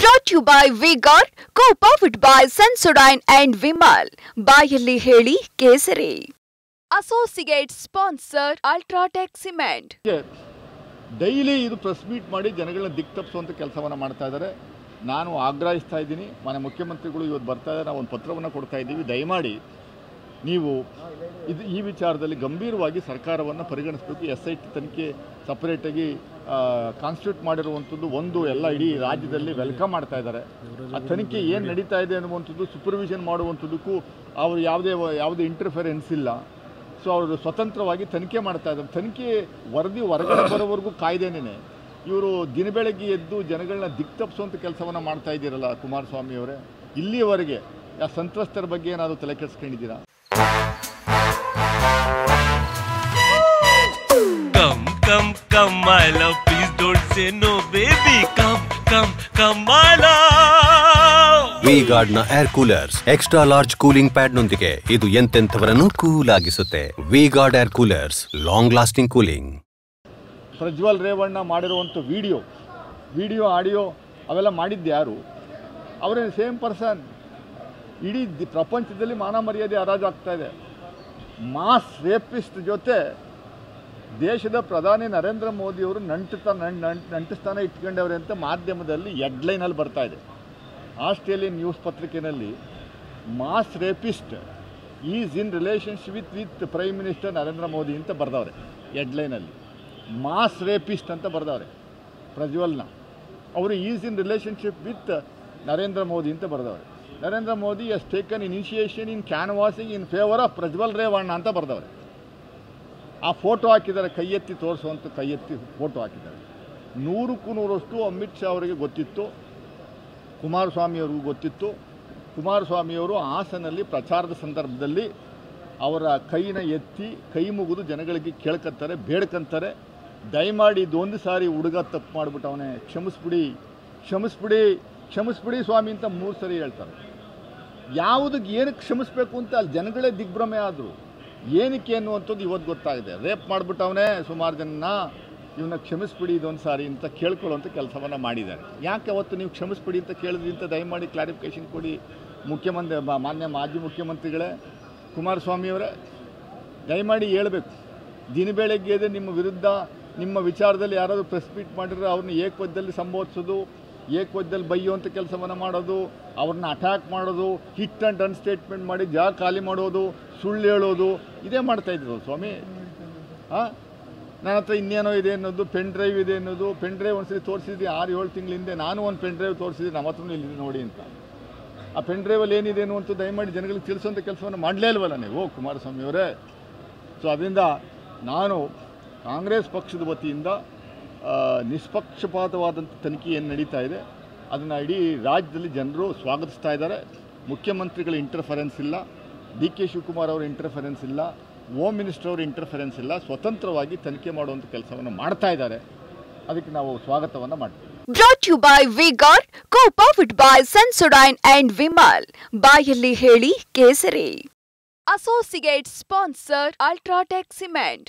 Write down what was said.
Brought to you by Vigor, co-powered by Sensodyne and Vimal. ಬಾಯಲ್ಲಿ ಹೇಳಿ ಕೇಸರಿ. Associate sponsor Ultratech Cement. Daily ಇದು press meet ಮಾಡಿ ಜನಗಳನ್ನ ದಿಕ್ತಪ್ಪಿಸುವಂಥ ಕೆಲಸವನ್ನು ಮಾಡ್ತಾ ಇದ್ದಾರೆ. ನಾನು ಆಗ್ರಹಿಸ್ತಾ ಇದ್ದೀನಿ, ಮನೆ ಮುಖ್ಯಮಂತ್ರಿಗಳು ಇವತ್ತು ಬರ್ತಾ ಇದ್ದಾರೆ, ನಾವು ಒಂದು ಪತ್ರವನ್ನು ಕೊಡ್ತಾ ಇದ್ದೀವಿ. ದಯಮಾಡಿ ನೀವು ಈ ವಿಚಾರದಲ್ಲಿ ಗಂಭೀರವಾಗಿ ಸರ್ಕಾರವನ್ನು ಪರಿಗಣಿಸಬೇಕು. SIT ತನಿಖೆ ಸಪರೇಟಾಗಿ ಕಾನ್ಸ್ಟಿಟ್ಯೂಟ್ ಮಾಡಿರುವಂಥದ್ದು ಒಂದು ಎಲ್ಲ ಇಡೀ ರಾಜ್ಯದಲ್ಲಿ ವೆಲ್ಕಮ್ ಮಾಡ್ತಾ ಇದ್ದಾರೆ. ಆ ತನಿಖೆ ಏನು ನಡೀತಾ ಇದೆ ಅನ್ನುವಂಥದ್ದು ಸೂಪರ್ವಿಷನ್ ಮಾಡುವಂಥದ್ದಕ್ಕೂ ಅವರು ಯಾವುದೇ ಇಂಟರ್ಫಿರೆನ್ಸ್ ಇಲ್ಲ. ಸೊ ಅವರು ಸ್ವತಂತ್ರವಾಗಿ ತನಿಖೆ ಮಾಡ್ತಾ ಇದ್ದಾರೆ. ತನಿಖೆ ವರದಿ ಹೊರಗಡೆ ಬರೋವರೆಗೂ ಕಾಯ್ದೇನೇ ಇವರು ದಿನಬೆಳಗ್ಗೆ ಎದ್ದು ಜನಗಳನ್ನ ದಿಕ್ತಪ್ಪಿಸುವಂಥ ಕೆಲಸವನ್ನು ಮಾಡ್ತಾ ಇದ್ದೀರಲ್ಲ ಕುಮಾರಸ್ವಾಮಿ ಅವರೇ. ಇಲ್ಲಿಯವರೆಗೆ ಆ ಸಂತ್ರಸ್ತರ ಬಗ್ಗೆ ಏನಾದರೂ ತಲೆ ಕೆಡಿಸ್ಕೊಂಡಿದ್ದೀರಾ? Come, my love, please don't say no, baby. Come, my love. V-Guard ನ air coolers extra large cooling pad ನೊಂದಿಗೆ ಇದು ಎಂತೆಂಥವರನ್ನು ಕೂಲ್ ಆಗಿಸುತ್ತೆ. V-Guard air coolers, long lasting cooling. Prajwal Revanna ಮಾಡಿರುವಂಥ ವಿಡಿಯೋ ಆಡಿಯೋ ಅವೆಲ್ಲ ಮಾಡಿದ್ದು ಯಾರು? ಅವರೇ ಸೇಮ್ ಪರ್ಸನ್. ಇಡೀ ಪ್ರಪಂಚದಲ್ಲಿ ಮಾನ ಮರ್ಯಾದೆ ಹರಾಜಾಗ್ತಾ ಇದೆ. ಮಾಸ್ ರೇಪಿಸ್ಟ್ ಜೊತೆ ದೇಶದ ಪ್ರಧಾನಿ ನರೇಂದ್ರ ಮೋದಿಯವರು ನಂಟಿಸ್ತಾನೆ ಇಟ್ಕೊಂಡವ್ರೆ ಅಂತ ಮಾಧ್ಯಮದಲ್ಲಿ ಹೆಡ್ಲೈನಲ್ಲಿ ಬರ್ತಾ ಇದೆ. ಆಸ್ಟ್ರೇಲಿಯನ್ ನ್ಯೂಸ್ ಪತ್ರಿಕೆಯಲ್ಲಿ mass rapist is in relationship with prime minister Narendra Modi ಅಂತ ಬರ್ದವ್ರೆ. ಹೆಡ್ಲೈನಲ್ಲಿ ಮಾಸ್ ರೇಪಿಸ್ಟ್ ಅಂತ ಬರ್ದವ್ರೆ. ಪ್ರಜ್ವಲ್ನ ಅವರು is in relationship with Narendra Modi ಅಂತ ಬರ್ದವ್ರೆ. Narendra Modi has taken initiation in canvassing in favour of Prajwal Revanna ಅಂತ ಬರ್ದವ್ರೆ. ಆ ಫೋಟೋ ಹಾಕಿದ್ದಾರೆ, ಕೈ ಎತ್ತಿ ಫೋಟೋ ಹಾಕಿದ್ದಾರೆ. 100ಕ್ಕೂ 100ರಷ್ಟು ಅಮಿತ್ ಶಾ ಅವರಿಗೆ ಗೊತ್ತಿತ್ತು, ಕುಮಾರಸ್ವಾಮಿಯವ್ರಿಗೂ ಗೊತ್ತಿತ್ತು. ಕುಮಾರಸ್ವಾಮಿಯವರು ಹಾಸನಲ್ಲಿ ಪ್ರಚಾರದ ಸಂದರ್ಭದಲ್ಲಿ ಅವರ ಕೈನ ಎತ್ತಿ ಕೈ ಮುಗಿದು ಜನಗಳಿಗೆ ಕೇಳ್ಕೊತಾರೆ, ಬೇಡ್ಕೊಂತಾರೆ, ದಯಮಾಡಿ ಇದೊಂದು ಸಾರಿ ಹುಡುಗ ತಪ್ಪು ಮಾಡಿಬಿಟ್ಟು ಅವನೇ ಕ್ಷಮಿಸ್ಬಿಡಿ ಸ್ವಾಮಿ ಅಂತ 3 ಸರಿ ಹೇಳ್ತಾರೆ. ಯಾವುದಕ್ಕೆ ಏನಕ್ಕೆ ಕ್ಷಮಿಸ್ಬೇಕು ಅಂತ ಅಲ್ಲಿ ಜನಗಳೇ ದಿಗ್ಭ್ರಮೆ ಆದರು. ಏನಕ್ಕೆ ಅನ್ನುವಂಥದ್ದು ಇವತ್ತು ಗೊತ್ತಾಗಿದೆ. ರೇಪ್ ಮಾಡಿಬಿಟ್ಟವನೇ ಸುಮಾರು ಜನನ, ಇವನ್ನ ಕ್ಷಮಿಸ್ಬಿಡಿ ಇದೊಂದು ಸಾರಿ ಅಂತ ಕೇಳ್ಕೊಳ್ಳೋಂಥ ಕೆಲಸವನ್ನು ಮಾಡಿದ್ದಾರೆ. ಯಾಕೆ ಅವತ್ತು ನೀವು ಕ್ಷಮಿಸ್ಬಿಡಿ ಅಂತ ಕೇಳಿದ್ರಿ ಅಂತ ದಯಮಾಡಿ ಕ್ಲಾರಿಫಿಕೇಷನ್ ಕೊಡಿ ಮಾನ್ಯ ಮಾಜಿ ಮುಖ್ಯಮಂತ್ರಿಗಳೇ, ಕುಮಾರಸ್ವಾಮಿಯವರೇ. ದಯಮಾಡಿ ಹೇಳಬೇಕು. ದಿನಬೆಳಗ್ಗೆ ಎದ್ದು ನಿಮ್ಮ ವಿರುದ್ಧ ನಿಮ್ಮ ವಿಚಾರದಲ್ಲಿ ಯಾರಾದರೂ ಪ್ರೆಸ್ ಮೀಟ್ ಮಾಡಿದ್ರೆ ಅವ್ರನ್ನ ಏಕವಚನದಲ್ಲಿ ಸಂಬೋಧಿಸೋದು, ಏಕವಚನದಲ್ಲಿ ಬೈಯುವಂಥ ಕೆಲಸವನ್ನು ಮಾಡೋದು, ಅವ್ರನ್ನ ಅಟ್ಯಾಕ್ ಮಾಡೋದು, ಹಿಟ್ ಆ್ಯಂಡ್ ರನ್ ಸ್ಟೇಟ್ಮೆಂಟ್ ಮಾಡಿ ಜಾಗ ಖಾಲಿ ಮಾಡೋದು, ಸುಳ್ಳು ಹೇಳೋದು, ಇದೇ ಮಾಡ್ತಾಯಿದ್ರು ಸ್ವಾಮಿ. ನನ್ನ ಹತ್ರ ಇನ್ನೇನೋ ಇದೆ ಅನ್ನೋದು, ಪೆನ್ ಡ್ರೈವ್ ಇದೆ ಅನ್ನೋದು. ಪೆನ್ ಡ್ರೈವ್ ಒಂದ್ಸರಿ ತೋರಿಸಿದ್ವಿ 6-7 ತಿಂಗಳ ಹಿಂದೆ. ನಾನು ಒಂದು ಪೆನ್ ಡ್ರೈವ್ ತೋರಿಸಿದ್ವಿ, ನಮ್ಮ ಹತ್ರನೂ ಇಲ್ಲಿ ನೋಡಿ ಅಂತ. ಆ ಪೆನ್ ಡ್ರೈವಲ್ಲಿ ಏನಿದೆ ಅನ್ನುವಂಥ ದಯಮಾಡಿ ಜನಗಳಿಗೆ ತಿಳಿಸುವಂಥ ಕೆಲಸವನ್ನು ಮಾಡಲೇ ಇಲ್ವಲ್ಲ ನೀವು ಕುಮಾರಸ್ವಾಮಿಯವರೇ. ಸೊ ಅದರಿಂದ ನಾನು ಕಾಂಗ್ರೆಸ್ ಪಕ್ಷದ ವತಿಯಿಂದ ನಿಷ್ಪಕ್ಷಪಾತವಾದಂಥ ತನಿಖೆ ಏನು ನಡೀತಾ ಇದೆ ಅದನ್ನು ಇಡೀ ರಾಜ್ಯದಲ್ಲಿ ಜನರು ಸ್ವಾಗತಿಸ್ತಾ ಇದ್ದಾರೆ. ಮುಖ್ಯಮಂತ್ರಿಗಳ ಇಂಟರ್ಫರೆನ್ಸ್ ಇಲ್ಲ, DK ಶಿವಕುಮಾರ್ ಅವರ ಇಂಟರ್ಫರೆನ್ಸ್ ಇಲ್ಲ, ಹೋಮ್ ಮಿನಿಸ್ಟರ್ ಅವರ ಇಂಟರ್ಫರೆನ್ಸ್ ಇಲ್ಲ. ಸ್ವತಂತ್ರವಾಗಿ ತನಿಖೆ ಮಾಡುವಂಥ ಕೆಲಸವನ್ನು ಮಾಡ್ತಾ ಇದ್ದಾರೆ. ಅದಕ್ಕೆ ನಾವು ಸ್ವಾಗತವನ್ನು ಮಾಡ್ತೀವಿ. Brought to you by Vigor, co-powered by Sensodyne and Vimal. ಬಾಯಲ್ಲಿ ಹೇಳಿ ಕೇಸರಿ. Associate sponsor Ultratech Cement.